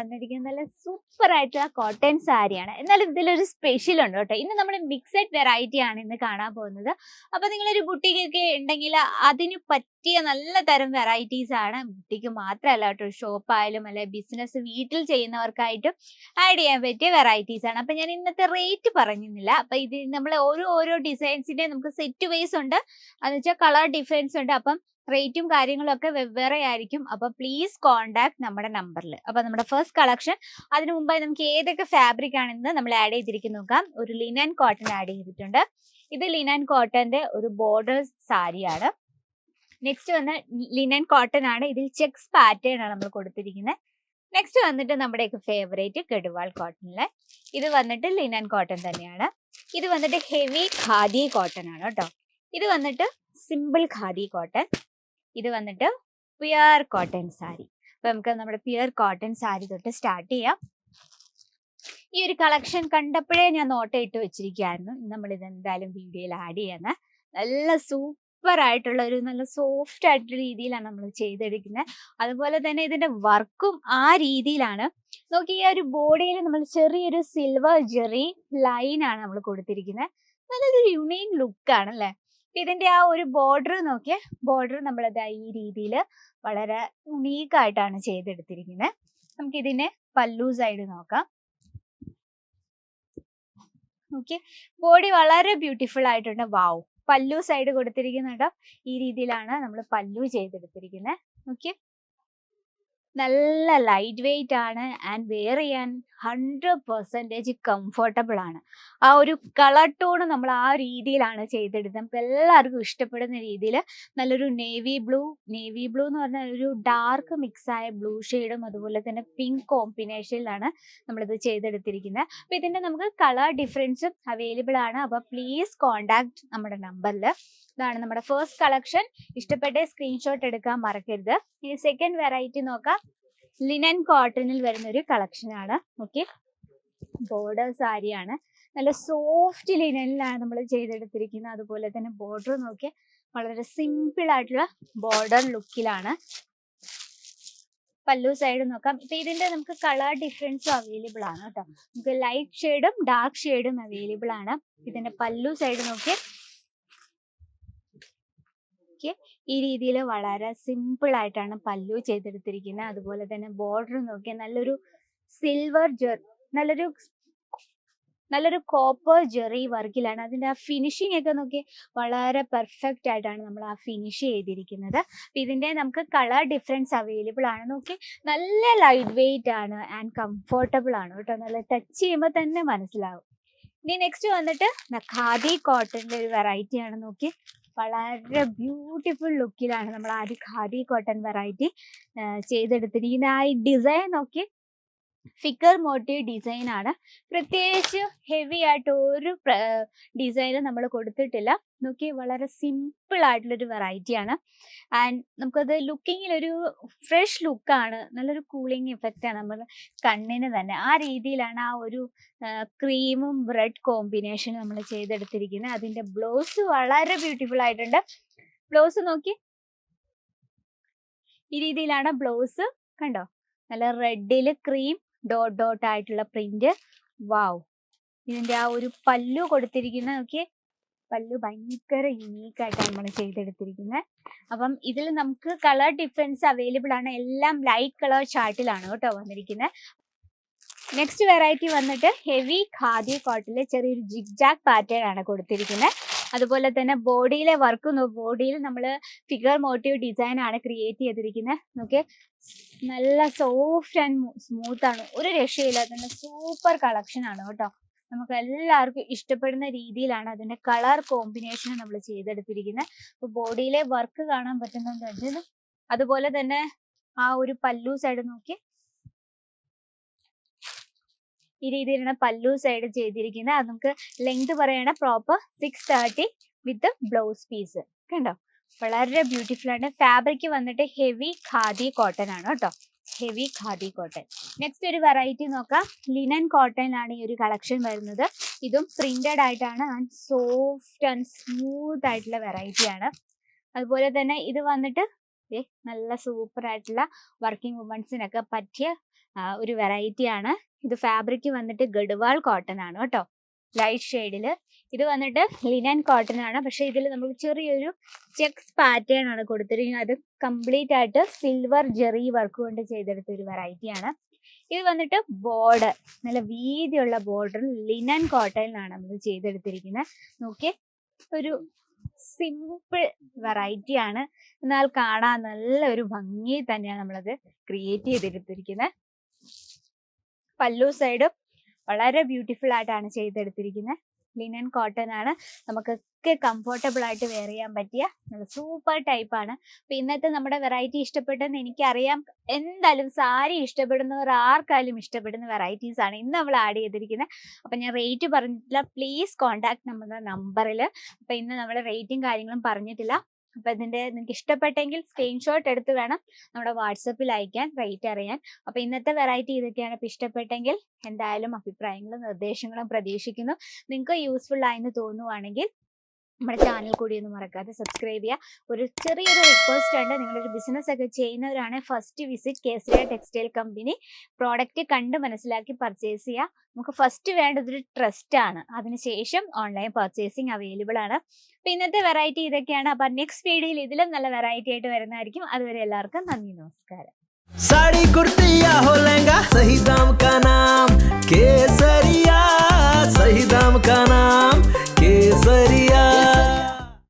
വന്നിരിക്കുന്നത് നല്ല സൂപ്പർ ആയിട്ടുള്ള കോട്ടൺ സാരിയാണ്. എന്നാലും ഇതിലൊരു സ്പെഷ്യൽ ഉണ്ട് കേട്ടോ. ഇന്ന് നമ്മൾ മിക്സഡ് വെറൈറ്റി ആണ് ഇന്ന് കാണാൻ പോകുന്നത്. അപ്പൊ നിങ്ങളൊരു ബുട്ടീക്കൊക്കെ ഉണ്ടെങ്കിൽ അതിന് പറ്റിയ നല്ല തരം വെറൈറ്റീസ് ആണ്. ബുട്ടിക്ക് മാത്രമല്ല കേട്ടോ, ഷോപ്പ് ആയാലും അല്ലെ ബിസിനസ് വീട്ടിൽ ചെയ്യുന്നവർക്കായിട്ടും ആഡ് ചെയ്യാൻ പറ്റിയ വെറൈറ്റീസ് ആണ്. അപ്പൊ ഞാൻ ഇന്നത്തെ റേറ്റ് പറഞ്ഞിരുന്നില്ല. അപ്പൊ ഇത് നമ്മൾ ഓരോ ഡിസൈൻസിന്റെ നമുക്ക് സെറ്റ് വൈസ് ഉണ്ട്, എന്ന് വെച്ചാൽ കളർ ഡിഫറൻസ് ഉണ്ട്. അപ്പം റേറ്റും കാര്യങ്ങളും ഒക്കെ വെവ്വേറെ ആയിരിക്കും. അപ്പൊ പ്ലീസ് കോൺടാക്ട് നമ്മുടെ നമ്പറിൽ. അപ്പൊ നമ്മുടെ ഫസ്റ്റ് കളക്ഷൻ, അതിനു മുമ്പായി നമുക്ക് ഏതൊക്കെ ഫാബ്രിക് ആണെന്ന് നമ്മൾ ആഡ് ചെയ്തിരിക്കുന്നു നോക്കാം. ഒരു ലിനൻ കോട്ടൺ ആഡ് ചെയ്തിട്ടുണ്ട്. ഇത് ലിനൻ കോട്ടന്റെ ഒരു ബോർഡർ സാരിയാണ്. നെക്സ്റ്റ് വന്ന് ലിനൻ കോട്ടൺ ആണ്. ഇതിൽ ചെക്സ് പാറ്റേൺ ആണ് നമ്മൾ കൊടുത്തിരിക്കുന്നത്. നെക്സ്റ്റ് വന്നിട്ട് നമ്മുടെയൊക്കെ ഫേവറേറ്റ് ഗഡ്വാൾ കോട്ടണിലെ ഇത് വന്നിട്ട് ലിനൻ കോട്ടൺ തന്നെയാണ്. ഇത് വന്നിട്ട് ഹെവി ഖാദി കോട്ടൺ ആണ് കേട്ടോ. ഇത് വന്നിട്ട് സിമ്പിൾ ഖാദി കോട്ടൺ. ഇത് വന്നിട്ട് പ്യുർ കോട്ടൺ സാരി. അപ്പൊ നമുക്ക് നമ്മുടെ പ്യുർ കോട്ടൺ സാരി തൊട്ട് സ്റ്റാർട്ട് ചെയ്യാം. ഈ ഒരു കളക്ഷൻ കണ്ടപ്പോഴേ ഞാൻ നോട്ട് ഇട്ട് വെച്ചിരിക്കുകയായിരുന്നു. നമ്മൾ ഇത് എന്തായാലും വീഡിയോയിൽ ആഡ് ചെയ്യുന്നത്. നല്ല സൂപ്പർ ആയിട്ടുള്ള ഒരു നല്ല സോഫ്റ്റ് ആയിട്ടുള്ള രീതിയിലാണ് നമ്മൾ ചെയ്തെടുക്കുന്നത്. അതുപോലെ തന്നെ ഇതിന്റെ വർക്കും ആ രീതിയിലാണ്. നോക്കി, ഈ ഒരു ബോഡിയിൽ നമ്മൾ ചെറിയൊരു സിൽവർ ജെറി ലൈൻ ആണ് നമ്മൾ കൊടുത്തിരിക്കുന്നത്. നല്ലൊരു യുണീക്ക് ലുക്ക് ആണ് അല്ലേ. ഇതിന്റെ ആ ഒരു ബോർഡർ നോക്കിയ ബോർഡർ നമ്മളത് ഈ രീതിയിൽ വളരെ യുണീക്ക് ആയിട്ടാണ് ചെയ്തെടുത്തിരിക്കുന്നത്. നമുക്ക് ഇതിന്റെ പല്ലു സൈഡ് നോക്കാം. ഓക്കെ, ബോഡി വളരെ ബ്യൂട്ടിഫുൾ ആയിട്ടുണ്ട്. വാവ്, പല്ലു സൈഡ് കൊടുത്തിരിക്കുന്നുണ്ടോ, ഈ രീതിയിലാണ് നമ്മൾ പല്ലു ചെയ്തെടുത്തിരിക്കുന്നത്. ഓക്കെ, നല്ല ലൈറ്റ് വെയിറ്റ് ആണ് ആൻഡ് വെയർ ചെയ്യാൻ 100% കംഫർട്ടബിൾ ആണ്. ആ ഒരു കളർ ടോൺ നമ്മൾ ആ രീതിയിലാണ് ചെയ്തെടുത്തത്. നമുക്ക് എല്ലാവർക്കും ഇഷ്ടപ്പെടുന്ന രീതിയിൽ നല്ലൊരു നേവി ബ്ലൂ എന്ന് പറഞ്ഞാൽ ഒരു ഡാർക്ക് മിക്സ് ആയ ബ്ലൂ ഷെയ്ഡും അതുപോലെ തന്നെ പിങ്ക് കോമ്പിനേഷനിലാണ് നമ്മളിത് ചെയ്തെടുത്തിരിക്കുന്നത്. അപ്പൊ ഇതിന്റെ നമുക്ക് കളർ ഡിഫറൻസും അവൈലബിൾ ആണ്. അപ്പൊ പ്ലീസ് കോണ്ടാക്ട് നമ്മുടെ നമ്പറിൽ. ഇതാണ് നമ്മുടെ ഫസ്റ്റ് കളക്ഷൻ. ഇഷ്ടപ്പെട്ട സ്ക്രീൻഷോട്ട് എടുക്കാൻ മറക്കരുത്. ഇനി സെക്കൻഡ് വെറൈറ്റി നോക്കാം. ലിനൻ കോട്ടണിൽ വരുന്ന ഒരു കളക്ഷൻ ആണ്. ഓക്കെ, ബോർഡർ സാരിയാണ്. നല്ല സോഫ്റ്റ് ലിനനിലാണ് നമ്മൾ ചെയ്തെടുത്തിരിക്കുന്നത്. അതുപോലെ തന്നെ ബോർഡർ നോക്കി വളരെ സിമ്പിൾ ആയിട്ടുള്ള ബോർഡർ ലുക്കിലാണ്. പല്ലു സൈഡ് നോക്കാം. ഇപ്പൊ ഇതിന്റെ നമുക്ക് കളർ ഡിഫറൻസും അവൈലബിൾ ആണ് കേട്ടോ. നമുക്ക് ലൈറ്റ് ഷെയ്ഡും ഡാർക്ക് ഷെയ്ഡും അവൈലബിൾ ആണ്. ഇതിന്റെ പല്ലു സൈഡ് നോക്കി ഈ രീതിയിൽ വളരെ സിമ്പിൾ ആയിട്ടാണ് പല്ലു ചെയ്തെടുത്തിരിക്കുന്നത്. അതുപോലെ തന്നെ ബോർഡർ നോക്കിയാൽ നല്ലൊരു സിൽവർ നല്ലൊരു കോപ്പർ ജെറി വർക്കിലാണ്. അതിന്റെ ആ ഫിനിഷിംഗ് ഒക്കെ നോക്കി വളരെ പെർഫെക്റ്റ് ആയിട്ടാണ് നമ്മൾ ആ ഫിനിഷ് ചെയ്തിരിക്കുന്നത്. ഇതിന്റെ നമുക്ക് കളർ ഡിഫറൻസ് അവൈലബിൾ ആണ്. നോക്കി, നല്ല ലൈറ്റ് വെയിറ്റ് ആണ് ആൻഡ് കംഫർട്ടബിൾ ആണ് കേട്ടോ. നല്ല ടച്ച് ചെയ്യുമ്പോൾ തന്നെ മനസ്സിലാവും. ഇനി നെക്സ്റ്റ് വന്നിട്ട് ഖാദി കോട്ടന്റെ ഒരു വെറൈറ്റി ആണ്. നോക്കി, വളരെ ബ്യൂട്ടിഫുൾ ലുക്കിലാണ് നമ്മൾ ആ ഒരു ഖാദി കോട്ടൺ വെറൈറ്റി ചെയ്തെടുത്തിരിക്കുന്നത്. ആ ഈ ഡിസൈൻ നോക്കി, ഫിഗർ മോട്ടീവ് ഡിസൈൻ ആണ്. പ്രത്യേകിച്ച് ഹെവി ആയിട്ട് ഒരു ഡിസൈനും നമ്മൾ കൊടുത്തിട്ടില്ല. നോക്കി, വളരെ സിമ്പിൾ ആയിട്ടുള്ളൊരു വെറൈറ്റി ആണ്. ആൻഡ് നമുക്കത് ലുക്കിങ്ങിൽ ഒരു ഫ്രഷ് ലുക്കാണ്. നല്ലൊരു കൂളിംഗ് ഇഫക്റ്റ് ആണ് നമ്മൾ കണ്ണിന് തന്നെ. ആ രീതിയിലാണ് ആ ഒരു ക്രീമും റെഡ് കോമ്പിനേഷൻ നമ്മൾ ചെയ്തെടുത്തിരിക്കുന്നത്. അതിന്റെ ബ്ലൗസ് വളരെ ബ്യൂട്ടിഫുൾ ആയിട്ടുണ്ട്. ബ്ലൗസ് നോക്കി, ഈ രീതിയിലാണ് ബ്ലൗസ്. കണ്ടോ, നല്ല റെഡില് ക്രീം ഡോട്ട് ആയിട്ടുള്ള പ്രിന്റ്. വാവ്, ഇതിന്റെ ആ ഒരു പല്ലു കൊടുത്തിരിക്കുന്ന നോക്കിയേ, പല്ലു ഭയങ്കര യുണീക്ക് ആയിട്ടാണ് നമ്മൾ ചെയ്തെടുത്തിരിക്കുന്നത്. അപ്പം ഇതിൽ നമുക്ക് കളർ ഡിഫറൻസ് അവൈലബിൾ ആണ്. എല്ലാം ലൈറ്റ് കളർ ചാർട്ടിലാണ് കേട്ടോ വന്നിരിക്കുന്നത്. നെക്സ്റ്റ് വെറൈറ്റി വന്നിട്ട് ഹെവി ഖാദി കോട്ടണിലെ ചെറിയൊരു ജിഗ്ജാഗ് പാറ്റേൺ ആണ് കൊടുത്തിരിക്കുന്നത്. അതുപോലെ തന്നെ ബോഡിയിലെ വർക്ക്, ബോഡിയിൽ നമ്മൾ ഫിഗർ മോട്ടീവ് ഡിസൈൻ ആണ് ക്രിയേറ്റ് ചെയ്തിരിക്കുന്നത്. നോക്കിയേ, നല്ല സോഫ്റ്റ് ആൻഡ് സ്മൂത്ത് ആണ്. ഒരു രക്ഷയില്ല. അതിന്റെ സൂപ്പർ കളക്ഷൻ ആണ് കേട്ടോ. നമുക്ക് എല്ലാവർക്കും ഇഷ്ടപ്പെടുന്ന രീതിയിലാണ് അതിന്റെ കളർ കോമ്പിനേഷൻ നമ്മൾ ചെയ്തെടുത്തിരിക്കുന്നത്. അപ്പൊ ബോഡിയിലെ വർക്ക് കാണാൻ പറ്റുന്നുണ്ട്. അതുപോലെ തന്നെ ആ ഒരു പല്ലു സൈഡ് നോക്കി, ഈ രീതിയിലാണ് പല്ലു സൈഡ് ചെയ്തിരിക്കുന്നത്. അത് നമുക്ക് ലെങ്ത് പറയണ പ്രോപ്പർ 630 വിത്ത് ബ്ലൗസ് പീസ്. കണ്ടോ, വളരെ ബ്യൂട്ടിഫുൾ ആണ്. ഫാബ്രിക് വന്നിട്ട് ഹെവി ഖാദി കോട്ടൺ ആണ് കേട്ടോ. Heavy khadi cotton. നെക്സ്റ്റ് ഒരു വെറൈറ്റി നോക്കാം. ലിനൻ കോട്ടണിലാണ് ഈ ഒരു കളക്ഷൻ വരുന്നത്. ഇതും പ്രിന്റഡ് ആയിട്ടാണ് ആൻഡ് സോഫ്റ്റ് ആൻഡ് സ്മൂത്ത് ആയിട്ടുള്ള വെറൈറ്റി ആണ്. അതുപോലെ തന്നെ ഇത് വന്നിട്ട് നല്ല സൂപ്പർ ആയിട്ടുള്ള വർക്കിംഗ് വുമൻസിനൊക്കെ പറ്റിയ ഒരു വെറൈറ്റി ആണ്. ഇത് ഫാബ്രിക് വന്നിട്ട് ഗഡ്വാൾ കോട്ടൺ ആണ് കേട്ടോ, ലൈറ്റ് ഷെയ്ഡില്. ഇത് വന്നിട്ട് ലിനൻ കോട്ടൺ ആണ്. പക്ഷെ ഇതിൽ നമുക്ക് ചെറിയൊരു ചെക്സ് പാറ്റേൺ ആണ് കൊടുത്തിരിക്കുന്നത്. അത് കംപ്ലീറ്റ് ആയിട്ട് സിൽവർ ജെറി വർക്ക് കൊണ്ട് ചെയ്തെടുത്ത ഒരു വെറൈറ്റി ആണ്. ഇത് വന്നിട്ട് ബോർഡർ, നല്ല വീതിയുള്ള ബോർഡർ ലിനൻ കോട്ടണിലാണ് നമ്മൾ ചെയ്തെടുത്തിരിക്കുന്നത്. നോക്കിയേ, ഒരു സിമ്പിൾ വെറൈറ്റി ആണ്, എന്നാൽ കാണാൻ നല്ല ഒരു ഭംഗി തന്നെയാണ് നമ്മളത് ക്രിയേറ്റ് ചെയ്തെടുത്തിരിക്കുന്നത്. പല്ലു സൈഡ് വളരെ ബ്യൂട്ടിഫുൾ ആയിട്ടാണ് ചെയ്തെടുത്തിരിക്കുന്നത്. ലിനൻ കോട്ടൺ ആണ്, നമുക്കൊക്കെ കംഫർട്ടബിൾ ആയിട്ട് വെയർ ചെയ്യാൻ പറ്റിയ സൂപ്പർ ടൈപ്പ് ആണ്. അപ്പൊ ഇന്നത്തെ നമ്മുടെ വെറൈറ്റി ഇഷ്ടപ്പെട്ടെന്ന് എനിക്കറിയാം. എന്തായാലും സാരി ഇഷ്ടപ്പെടുന്നവർ ആർക്കായാലും ഇഷ്ടപ്പെടുന്ന വെറൈറ്റീസ് ആണ് ഇന്ന് നമ്മൾ ആഡ് ചെയ്തിരിക്കുന്നത്. അപ്പൊ ഞാൻ റേറ്റ് പറഞ്ഞിട്ടില്ല, പ്ലീസ് കോൺടാക്ട് നമ്മുടെ നമ്പറിൽ. അപ്പൊ ഇന്ന് നമ്മൾ റേറ്റും കാര്യങ്ങളും പറഞ്ഞിട്ടില്ല. അപ്പൊ ഇതിന്റെ നിങ്ങൾക്ക് ഇഷ്ടപ്പെട്ടെങ്കിൽ സ്ക്രീൻഷോട്ട് എടുത്ത് വേണം നമ്മുടെ വാട്സപ്പിൽ അയക്കാൻ, റേറ്റ് അറിയാൻ. അപ്പൊ ഇന്നത്തെ വെറൈറ്റി ഇതൊക്കെയാണ്. ഇപ്പൊ ഇഷ്ടപ്പെട്ടെങ്കിൽ എന്തായാലും അഭിപ്രായങ്ങളും നിർദ്ദേശങ്ങളും പ്രതീക്ഷിക്കുന്നു. നിങ്ങൾക്ക് യൂസ്ഫുൾ ആയെന്ന് തോന്നുവാണെങ്കിൽ നമ്മുടെ ചാനൽ കൂടി ഒന്ന് മറക്കാതെ സബ്സ്ക്രൈബ് ചെയ്യുക. ഒരു ചെറിയൊരു റിക്വസ്റ്റ് ഉണ്ട്, നിങ്ങളൊരു ബിസിനസ് ഒക്കെ ചെയ്യുന്നവരാണ്, first visit Kesariya textile company. Product കണ്ട് മനസ്സിലാക്കി പർച്ചേസ് ചെയ്യുക. നമുക്ക് ഫസ്റ്റ് വേണ്ടത് ഒരു ട്രസ്റ്റ് ആണ്, അതിനുശേഷം ഓൺലൈൻ പർച്ചേസിങ് അവൈലബിൾ ആണ്. അപ്പൊ ഇന്നത്തെ വെറൈറ്റി ഇതൊക്കെയാണ്. അപ്പൊ നെക്സ്റ്റ് വീഡിയോയിൽ ഇതിലും നല്ല വെറൈറ്റി ആയിട്ട് വരുന്നതായിരിക്കും. അതുവരെ എല്ലാവർക്കും നന്ദി, നമസ്കാരം. साड़ी कुर्ती या हो लहंगा, सही दाम का नाम केसरिया, सही दाम का नाम केसरिया।